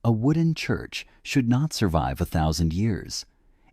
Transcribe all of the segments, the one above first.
A wooden church should not survive 1,000 years.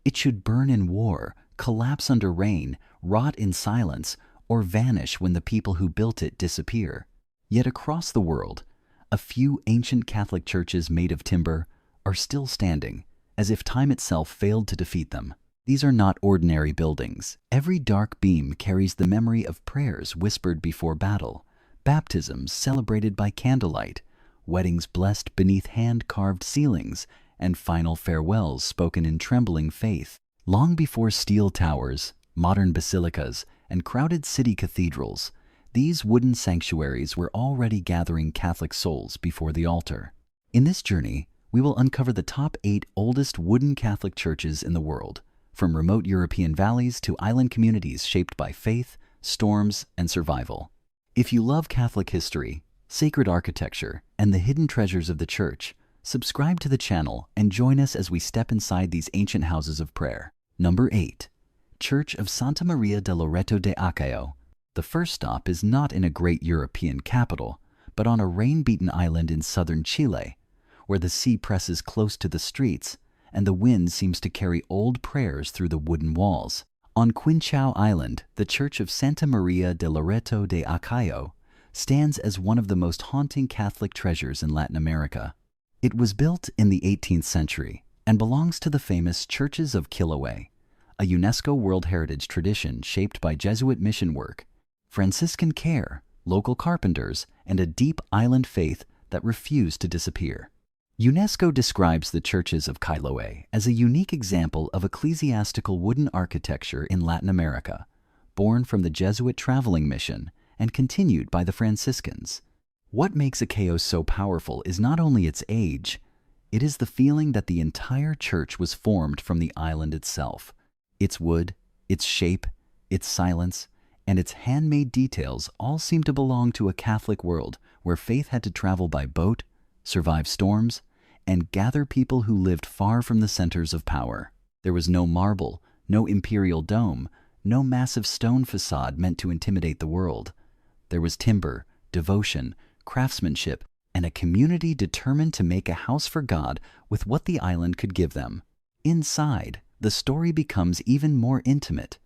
It should burn in war, collapse under rain, rot in silence, or vanish when the people who built it disappear. Yet across the world, a few ancient Catholic churches made of timber are still standing, as if time itself failed to defeat them. These are not ordinary buildings. Every dark beam carries the memory of prayers whispered before battle, baptisms celebrated by candlelight, weddings blessed beneath hand-carved ceilings, and final farewells spoken in trembling faith. Long before steel towers, modern basilicas, and crowded city cathedrals, these wooden sanctuaries were already gathering Catholic souls before the altar. In this journey, we will uncover the top 8 oldest wooden Catholic churches in the world, from remote European valleys to island communities shaped by faith, storms, and survival. If you love Catholic history, sacred architecture, and the hidden treasures of the Church, subscribe to the channel and join us as we step inside these ancient houses of prayer. Number 8. Church of Santa Maria de Loreto de Achao. The first stop is not in a great European capital, but on a rain-beaten island in southern Chile, where the sea presses close to the streets and the wind seems to carry old prayers through the wooden walls. On Achao Island, the Church of Santa Maria de Loreto de Achao stands as one of the most haunting Catholic treasures in Latin America. It was built in the 18th century and belongs to the famous Churches of Chiloé, a UNESCO World Heritage tradition shaped by Jesuit mission work, Franciscan care, local carpenters, and a deep island faith that refused to disappear. UNESCO describes the Churches of Chiloé as a unique example of ecclesiastical wooden architecture in Latin America, born from the Jesuit traveling mission and continued by the Franciscans. What makes Achao so powerful is not only its age, it is the feeling that the entire church was formed from the island itself. Its wood, its shape, its silence, and its handmade details all seem to belong to a Catholic world where faith had to travel by boat, survive storms, and gather people who lived far from the centers of power. There was no marble, no imperial dome, no massive stone facade meant to intimidate the world. There was timber, devotion, craftsmanship, and a community determined to make a house for God with what the island could give them. Inside, the story becomes even more intimate.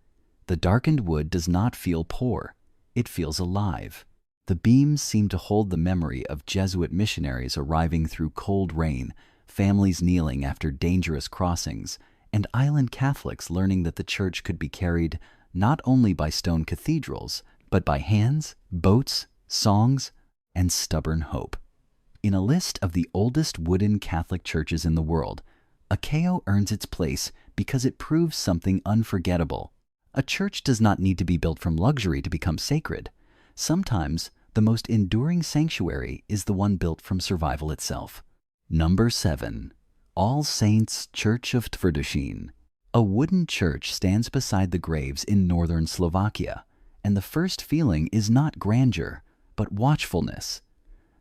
The darkened wood does not feel poor, it feels alive. The beams seem to hold the memory of Jesuit missionaries arriving through cold rain, families kneeling after dangerous crossings, and island Catholics learning that the church could be carried not only by stone cathedrals, but by hands, boats, songs, and stubborn hope. In a list of the oldest wooden Catholic churches in the world, Achao earns its place because it proves something unforgettable. A church does not need to be built from luxury to become sacred. Sometimes, the most enduring sanctuary is the one built from survival itself. Number 7. All Saints Church of Tvrdošín. A wooden church stands beside the graves in northern Slovakia, and the first feeling is not grandeur, but watchfulness.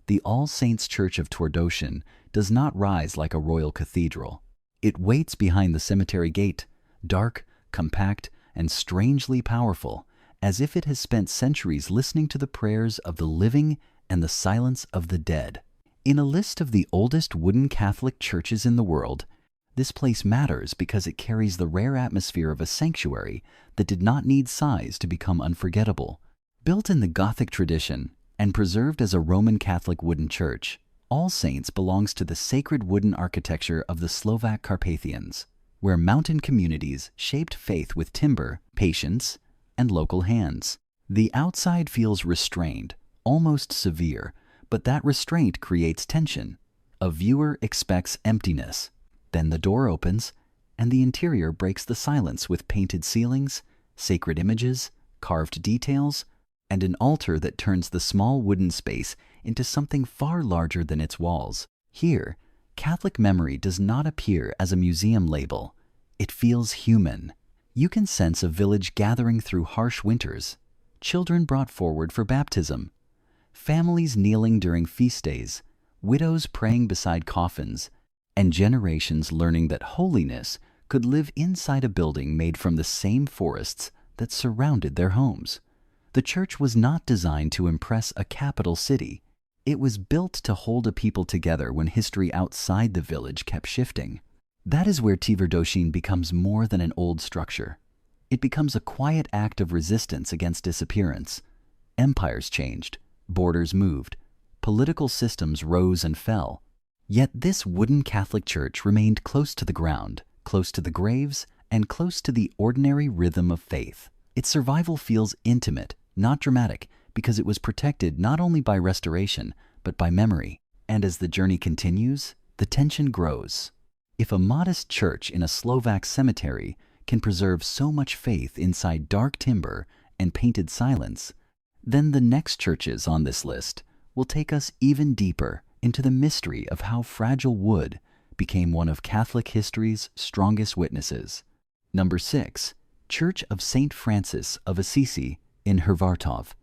The All Saints Church of Tvrdošín does not rise like a royal cathedral. It waits behind the cemetery gate, dark, compact, and strangely powerful, as if it has spent centuries listening to the prayers of the living and the silence of the dead. In a list of the oldest wooden Catholic churches in the world, this place matters because it carries the rare atmosphere of a sanctuary that did not need size to become unforgettable. Built in the Gothic tradition and preserved as a Roman Catholic wooden church, All Saints belongs to the sacred wooden architecture of the Slovak Carpathians, where mountain communities shaped faith with timber, patience, and local hands. The outside feels restrained, almost severe, but that restraint creates tension. A viewer expects emptiness. Then the door opens, and the interior breaks the silence with painted ceilings, sacred images, carved details, and an altar that turns the small wooden space into something far larger than its walls. Here, Catholic memory does not appear as a museum label. It feels human. You can sense a village gathering through harsh winters, children brought forward for baptism, families kneeling during feast days, widows praying beside coffins, and generations learning that holiness could live inside a building made from the same forests that surrounded their homes. The church was not designed to impress a capital city. It was built to hold a people together when history outside the village kept shifting. That is where Tvrdoshin becomes more than an old structure. It becomes a quiet act of resistance against disappearance. Empires changed, borders moved, political systems rose and fell. Yet this wooden Catholic church remained close to the ground, close to the graves, and close to the ordinary rhythm of faith. Its survival feels intimate, not dramatic, because it was protected not only by restoration, but by memory. And as the journey continues, the tension grows. If a modest church in a Slovak cemetery can preserve so much faith inside dark timber and painted silence, then the next churches on this list will take us even deeper into the mystery of how fragile wood became one of Catholic history's strongest witnesses. Number 6. Church of St. Francis of Assisi in Hrvatov.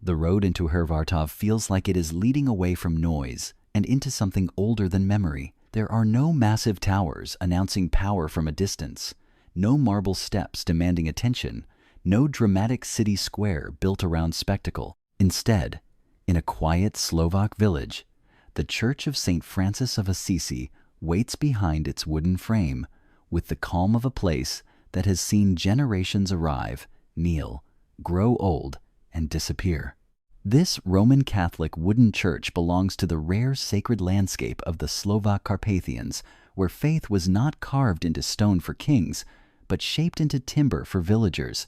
The road into Hrvatov feels like it is leading away from noise and into something older than memory. There are no massive towers announcing power from a distance, no marble steps demanding attention, no dramatic city square built around spectacle. Instead, in a quiet Slovak village, the Church of St. Francis of Assisi waits behind its wooden frame with the calm of a place that has seen generations arrive, kneel, grow old, and disappear. This Roman Catholic wooden church belongs to the rare sacred landscape of the Slovak Carpathians, where faith was not carved into stone for kings, but shaped into timber for villagers.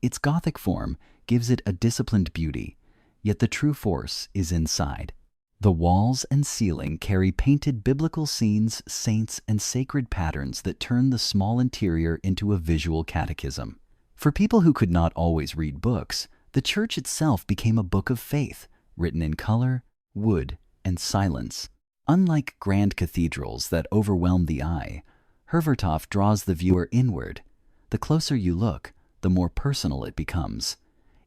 Its Gothic form gives it a disciplined beauty, yet the true force is inside. The walls and ceiling carry painted biblical scenes, saints, and sacred patterns that turn the small interior into a visual catechism. For people who could not always read books, the church itself became a book of faith, written in color, wood, and silence. Unlike grand cathedrals that overwhelm the eye, Hrvatov draws the viewer inward. The closer you look, the more personal it becomes.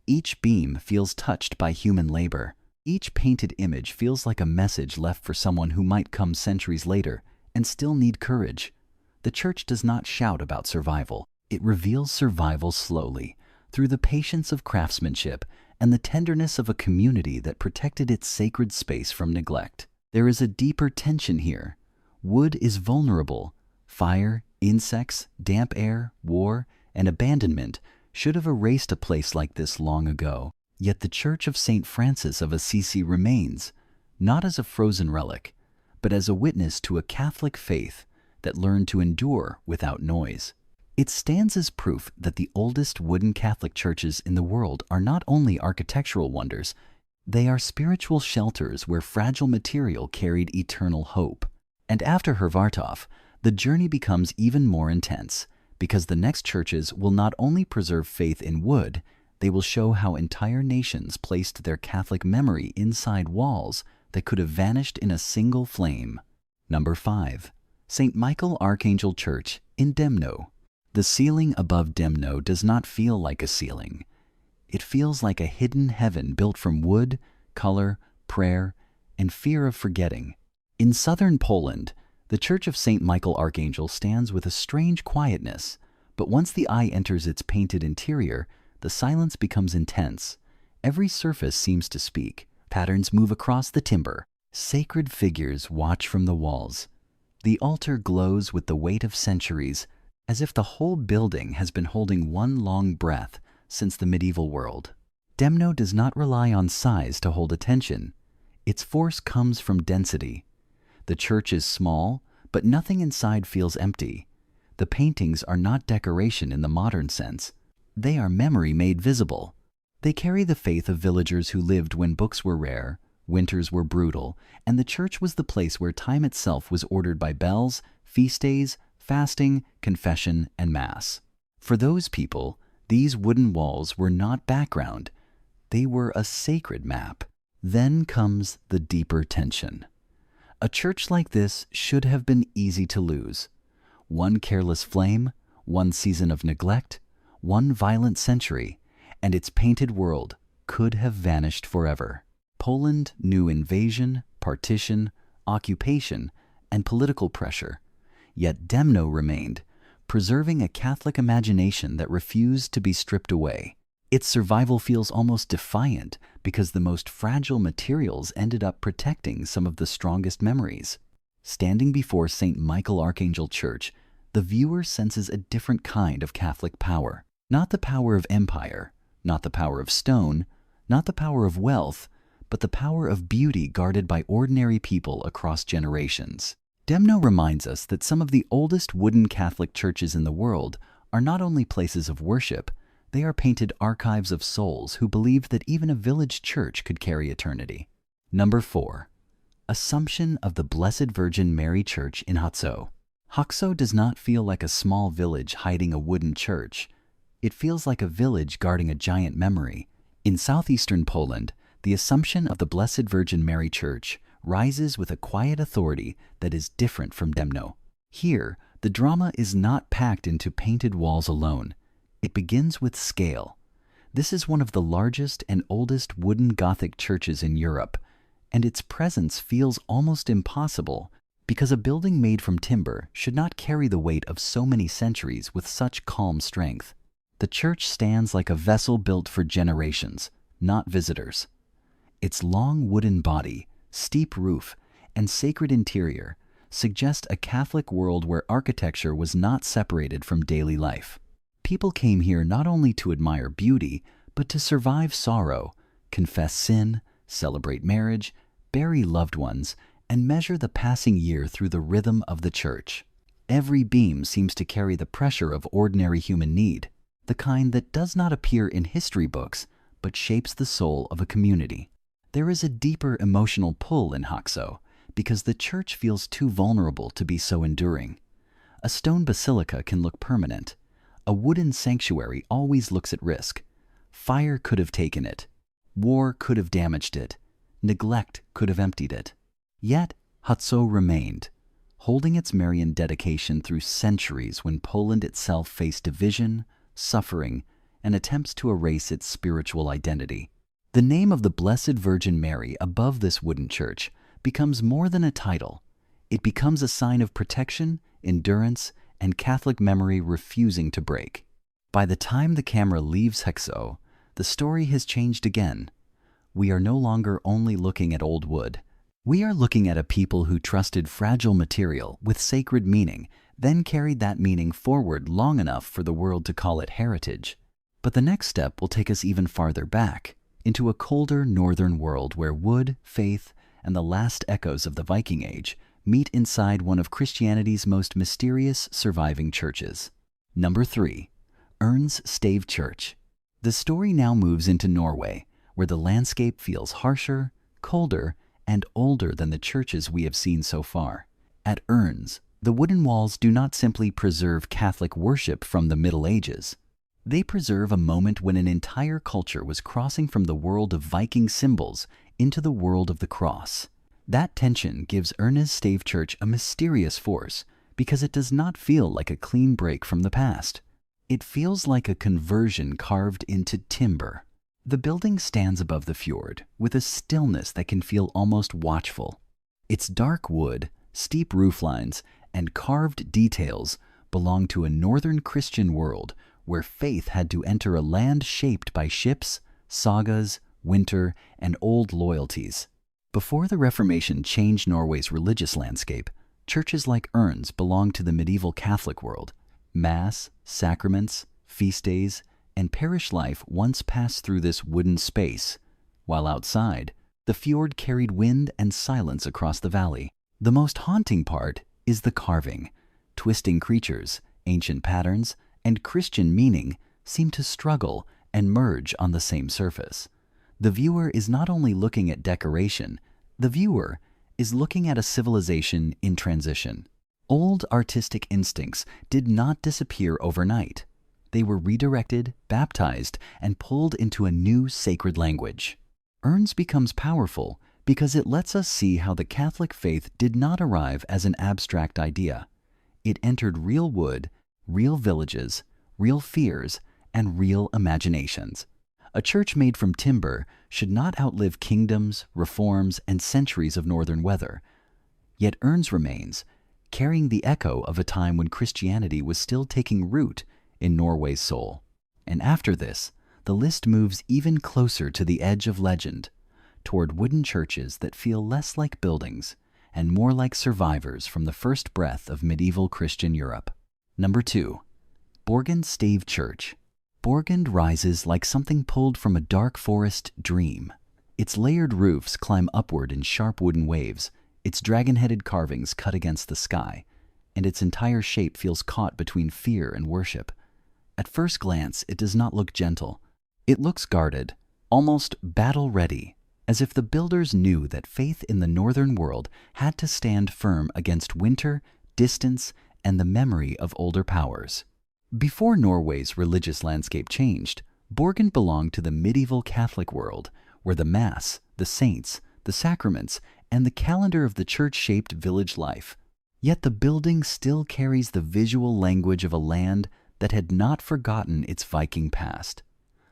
Each beam feels touched by human labor. Each painted image feels like a message left for someone who might come centuries later and still need courage. The church does not shout about survival. It reveals survival slowly, through the patience of craftsmanship and the tenderness of a community that protected its sacred space from neglect. There is a deeper tension here. Wood is vulnerable. Fire, insects, damp air, war, and abandonment should have erased a place like this long ago. Yet the Church of St. Francis of Assisi remains, not as a frozen relic, but as a witness to a Catholic faith that learned to endure without noise. It stands as proof that the oldest wooden Catholic churches in the world are not only architectural wonders, they are spiritual shelters where fragile material carried eternal hope. And after Hrvatov, the journey becomes even more intense, because the next churches will not only preserve faith in wood, they will show how entire nations placed their Catholic memory inside walls that could have vanished in a single flame. Number 5. St. Michael Archangel Church in Demno. The ceiling above Demno does not feel like a ceiling. It feels like a hidden heaven built from wood, color, prayer, and fear of forgetting. In southern Poland, the Church of St. Michael Archangel stands with a strange quietness, but once the eye enters its painted interior, the silence becomes intense. Every surface seems to speak. Patterns move across the timber. Sacred figures watch from the walls. The altar glows with the weight of centuries, as if the whole building has been holding one long breath since the medieval world. Demno does not rely on size to hold attention. Its force comes from density. The church is small, but nothing inside feels empty. The paintings are not decoration in the modern sense. They are memory made visible. They carry the faith of villagers who lived when books were rare, winters were brutal, and the church was the place where time itself was ordered by bells, feast days, fasting, confession, and mass. For those people, these wooden walls were not background. They were a sacred map. Then comes the deeper tension. A church like this should have been easy to lose. One careless flame, one season of neglect, one violent century, and its painted world could have vanished forever. Poland knew invasion, partition, occupation, and political pressure. Yet Demno remained, preserving a Catholic imagination that refused to be stripped away. Its survival feels almost defiant because the most fragile materials ended up protecting some of the strongest memories. Standing before St. Michael Archangel Church, the viewer senses a different kind of Catholic power. Not the power of empire, not the power of stone, not the power of wealth, but the power of beauty guarded by ordinary people across generations. Dębno reminds us that some of the oldest wooden Catholic churches in the world are not only places of worship, they are painted archives of souls who believed that even a village church could carry eternity. Number 4. Assumption of the Blessed Virgin Mary Church in Achao. Achao does not feel like a small village hiding a wooden church. It feels like a village guarding a giant memory. In southeastern Poland, the Assumption of the Blessed Virgin Mary Church rises with a quiet authority that is different from Dębno. Here, the drama is not packed into painted walls alone. It begins with scale. This is one of the largest and oldest wooden Gothic churches in Europe, and its presence feels almost impossible because a building made from timber should not carry the weight of so many centuries with such calm strength. The church stands like a vessel built for generations, not visitors. Its long wooden body, steep roof, and sacred interior suggest a Catholic world where architecture was not separated from daily life. People came here not only to admire beauty, but to survive sorrow, confess sin, celebrate marriage, bury loved ones, and measure the passing year through the rhythm of the church. Every beam seems to carry the pressure of ordinary human need, the kind that does not appear in history books, but shapes the soul of a community. There is a deeper emotional pull in Achao because the church feels too vulnerable to be so enduring. A stone basilica can look permanent. A wooden sanctuary always looks at risk. Fire could have taken it. War could have damaged it. Neglect could have emptied it. Yet, Achao remained, holding its Marian dedication through centuries when Poland itself faced division, suffering, and attempts to erase its spiritual identity. The name of the Blessed Virgin Mary above this wooden church becomes more than a title. It becomes a sign of protection, endurance, and Catholic memory refusing to break. By the time the camera leaves Achao, the story has changed again. We are no longer only looking at old wood. We are looking at a people who trusted fragile material with sacred meaning, then carried that meaning forward long enough for the world to call it heritage. But the next step will take us even farther back, into a colder northern world where wood, faith, and the last echoes of the Viking Age meet inside one of Christianity's most mysterious surviving churches. Number 3. Urnes Stave Church. The story now moves into Norway, where the landscape feels harsher, colder, and older than the churches we have seen so far. At Urnes, the wooden walls do not simply preserve Catholic worship from the Middle Ages. They preserve a moment when an entire culture was crossing from the world of Viking symbols into the world of the cross. That tension gives Urnes Stave Church a mysterious force because it does not feel like a clean break from the past. It feels like a conversion carved into timber. The building stands above the fjord with a stillness that can feel almost watchful. Its dark wood, steep rooflines, and carved details belong to a northern Christian world where faith had to enter a land shaped by ships, sagas, winter, and old loyalties. Before the Reformation changed Norway's religious landscape, churches like Urnes belonged to the medieval Catholic world. Mass, sacraments, feast days, and parish life once passed through this wooden space, while outside, the fjord carried wind and silence across the valley. The most haunting part is the carving. Twisting creatures, ancient patterns, and Christian meaning seem to struggle and merge on the same surface. The viewer is not only looking at decoration, the viewer is looking at a civilization in transition. Old artistic instincts did not disappear overnight. They were redirected, baptized, and pulled into a new sacred language. Urnes becomes powerful because it lets us see how the Catholic faith did not arrive as an abstract idea. It entered real wood, real villages, real fears, and real imaginations. A church made from timber should not outlive kingdoms, reforms, and centuries of northern weather. Yet Urnes remains, carrying the echo of a time when Christianity was still taking root in Norway's soul. And after this, the list moves even closer to the edge of legend, toward wooden churches that feel less like buildings and more like survivors from the first breath of medieval Christian Europe. Number 2. Borgund Stave Church. Borgund rises like something pulled from a dark forest dream. Its layered roofs climb upward in sharp wooden waves, its dragon-headed carvings cut against the sky, and its entire shape feels caught between fear and worship. At first glance, it does not look gentle. It looks guarded, almost battle-ready, as if the builders knew that faith in the northern world had to stand firm against winter, distance, and the memory of older powers. Before Norway's religious landscape changed, Borgund belonged to the medieval Catholic world, where the Mass, the saints, the sacraments, and the calendar of the church shaped village life. Yet the building still carries the visual language of a land that had not forgotten its Viking past.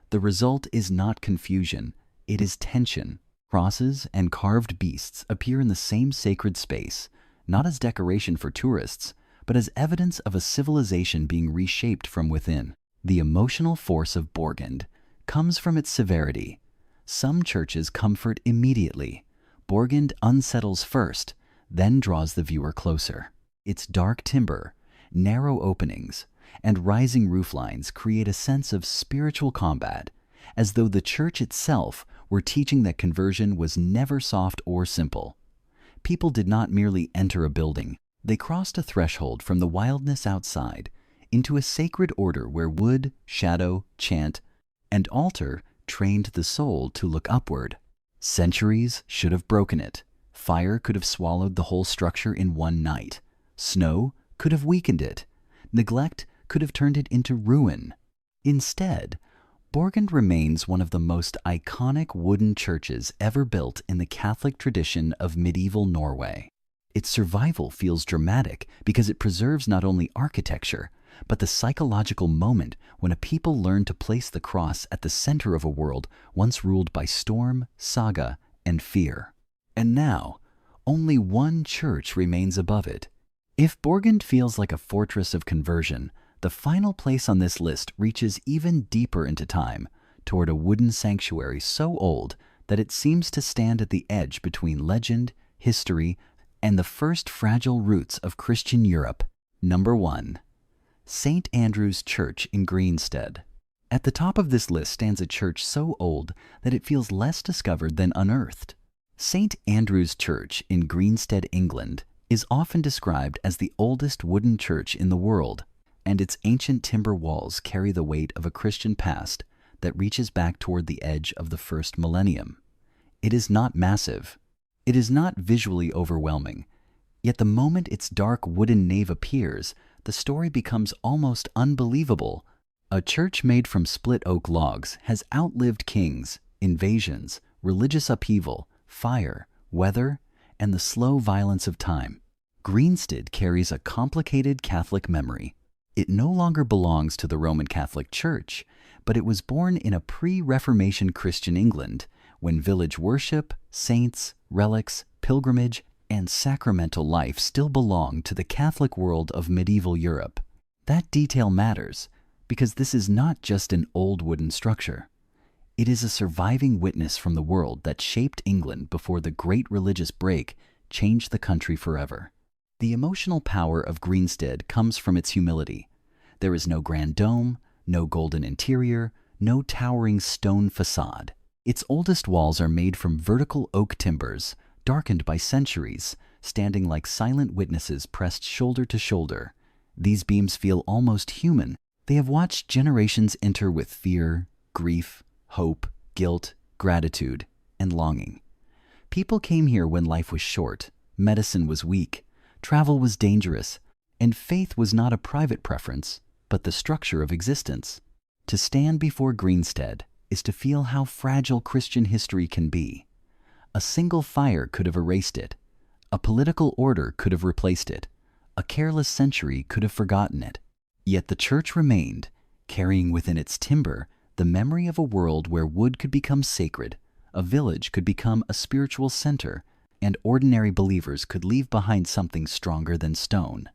The result is not confusion, it is tension. Crosses and carved beasts appear in the same sacred space, not as decoration for tourists, but as evidence of a civilization being reshaped from within. The emotional force of Borgund comes from its severity. Some churches comfort immediately. Borgund unsettles first, then draws the viewer closer. Its dark timber, narrow openings, and rising roof lines create a sense of spiritual combat, as though the church itself were teaching that conversion was never soft or simple. People did not merely enter a building, they crossed a threshold from the wildness outside into a sacred order where wood, shadow, chant, and altar trained the soul to look upward. Centuries should have broken it. Fire could have swallowed the whole structure in one night. Snow could have weakened it. Neglect could have turned it into ruin. Instead, Borgund remains one of the most iconic wooden churches ever built in the Catholic tradition of medieval Norway. Its survival feels dramatic because it preserves not only architecture, but the psychological moment when a people learned to place the cross at the center of a world once ruled by storm, saga, and fear. And now, only one church remains above it. If Borgund feels like a fortress of conversion, the final place on this list reaches even deeper into time, toward a wooden sanctuary so old that it seems to stand at the edge between legend, history, and the first fragile roots of Christian Europe. Number 1. St. Andrew's Church in Grinstead. At the top of this list stands a church so old that it feels less discovered than unearthed. St. Andrew's Church in Grinstead, England, is often described as the oldest wooden church in the world, and its ancient timber walls carry the weight of a Christian past that reaches back toward the edge of the first millennium. It is not massive. It is not visually overwhelming. Yet the moment its dark wooden nave appears, the story becomes almost unbelievable. A church made from split oak logs has outlived kings, invasions, religious upheaval, fire, weather, and the slow violence of time. Grinstead carries a complicated Catholic memory. It no longer belongs to the Roman Catholic Church, but it was born in a pre-Reformation Christian England, when village worship, saints, relics, pilgrimage, and sacramental life still belonged to the Catholic world of medieval Europe. That detail matters, because this is not just an old wooden structure. It is a surviving witness from the world that shaped England before the great religious break changed the country forever. The emotional power of Grinstead comes from its humility. There is no grand dome, no golden interior, no towering stone facade. Its oldest walls are made from vertical oak timbers, darkened by centuries, standing like silent witnesses pressed shoulder to shoulder. These beams feel almost human. They have watched generations enter with fear, grief, hope, guilt, gratitude, and longing. People came here when life was short, medicine was weak, travel was dangerous, and faith was not a private preference, but the structure of existence. To stand before Grinstead is to feel how fragile Christian history can be. A single fire could have erased it. A political order could have replaced it. A careless century could have forgotten it. Yet the church remained, carrying within its timber the memory of a world where wood could become sacred, a village could become a spiritual center, and ordinary believers could leave behind something stronger than stone.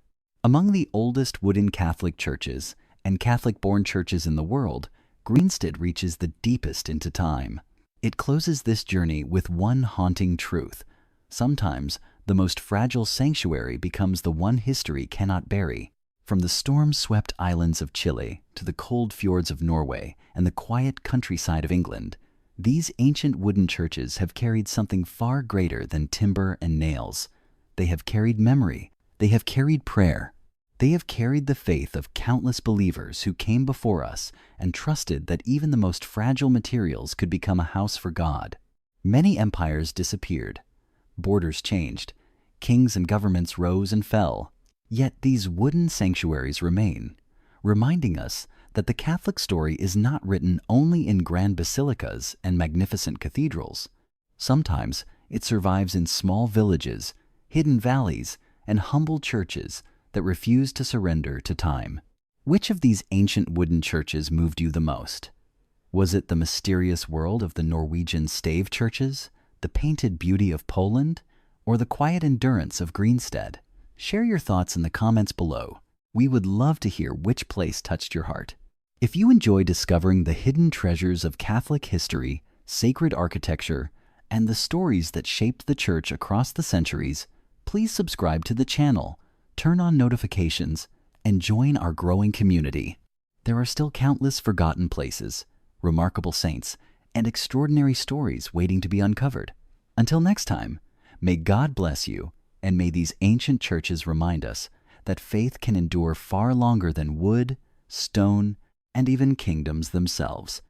Among the oldest wooden Catholic churches and Catholic-born churches in the world, Greenstead reaches the deepest into time. It closes this journey with one haunting truth. Sometimes, the most fragile sanctuary becomes the one history cannot bury. From the storm-swept islands of Chile to the cold fjords of Norway and the quiet countryside of England, these ancient wooden churches have carried something far greater than timber and nails. They have carried memory. They have carried prayer. They have carried the faith of countless believers who came before us and trusted that even the most fragile materials could become a house for God. Many empires disappeared. Borders changed. Kings and governments rose and fell. Yet these wooden sanctuaries remain, reminding us that the Catholic story is not written only in grand basilicas and magnificent cathedrals. Sometimes it survives in small villages, hidden valleys, and humble churches that refuse to surrender to time. Which of these ancient wooden churches moved you the most? Was it the mysterious world of the Norwegian Stave churches, the painted beauty of Poland, or the quiet endurance of Greenstead? Share your thoughts in the comments below. We would love to hear which place touched your heart. If you enjoy discovering the hidden treasures of Catholic history, sacred architecture, and the stories that shaped the Church across the centuries, please subscribe to the channel, turn on notifications, and join our growing community. There are still countless forgotten places, remarkable saints, and extraordinary stories waiting to be uncovered. Until next time, may God bless you, and may these ancient churches remind us that faith can endure far longer than wood, stone, and even kingdoms themselves.